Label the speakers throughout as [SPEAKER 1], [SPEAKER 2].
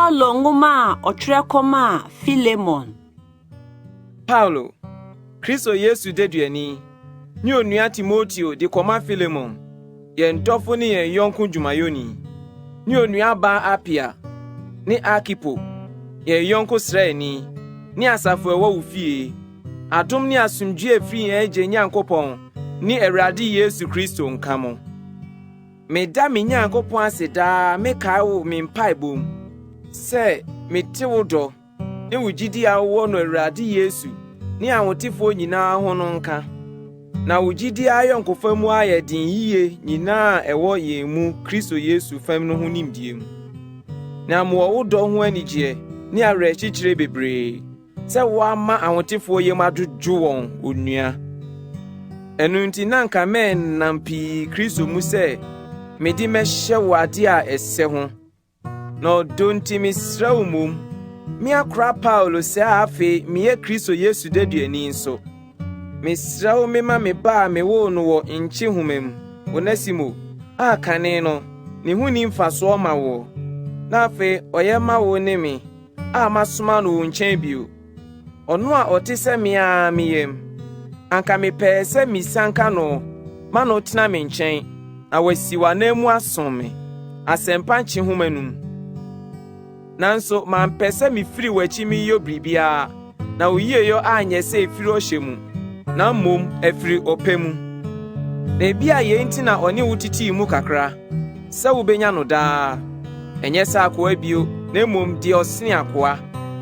[SPEAKER 1] Paulo nguma otrekoma Philemon.
[SPEAKER 2] Paulo, Kristo Yesu deduani, ni onua Timoteo de koma Philemon, ye ntofo ni ye yonku dwumayoni, ni onua ba Apia, ni Akipo, ye yonku sraani, ni asafo ewo ufie, adom ni asumdue efiri eje Nyankopon, ni Awurade Yesu Kristo nkamo. Meda me Nyankopon aseda me kawo me mpaebom, se me tewodo, ne wugidi awo no Awurade Yesu, ni ahotifo nyina ho no nka. Na wugidi ayonkofam mu ayedin yiye nyina ewo ye mu Kristo Yesu fam no ho nimdie mu. Na mo wodo ho anigye ni awre chichire bebre, se wo ama ahotifo ye madwodwo won onua. Enu nti nanka men nampi Kristo mu se medi mehye wade a ese ho. No donti misra umum mi akra Paulo se afi mi ye Kristo Yesu deduani nso. Misra wo mema me ba me wo no wo nchi humem. Onasimo akane no ne hu ni mfaso ma wo. Na afi oyema wo ne me a masoma no nchen bio. Ono a otise me a meyem. Anka me pe se misanka no ma no tena me nchen. Na wasiwa na mu asome. Asempa nchi humanum. Nanso mampese mi firi wachi mi yo bribia na oyiye yo anye se efiri ohyemu na mom efiri opemu na bia ye nti na oni wutiti mu kakra se wo benya no daa enye sa akwa bio na mom di osini akwa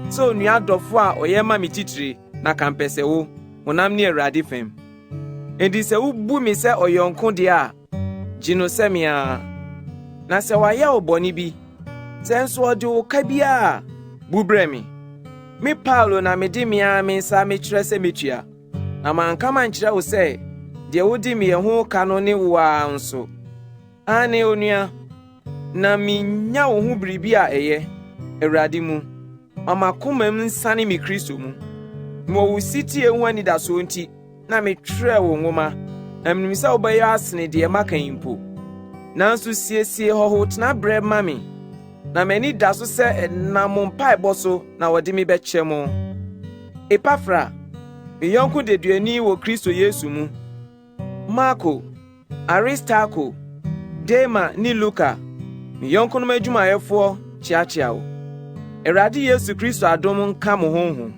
[SPEAKER 2] so nua adofo a oyema mi titire na kampese wo honam ne Awurade fam edi se wo bu mi se oyonko de a gino semia na se wa ya oboni bi senso odi okabia bubremi mi Paulo na medi mia me sa me kire se metua na manka man kire wo se de wodi me ho ka no ne wa nso ane onua na minya wo hu bribia eye Awurade mu amakomam nsane mi Kristo mu mo wo siti ehu ani da so nti na me kire wo ngoma na mnimisa obayo asene de makan impo nanso siesie ho tena bre mami na mani da so se na mo mpaebɔ so na wode mi bɛkyɛ mo. Epafra, me yonku deduani wo Kristo Yesu mu. Marko, Aristarko, Dema ni Luka, me yonku no madwumayɛfoɔ kyiakyia wo. Awurade Yesu Kristo adom nka mo honhom.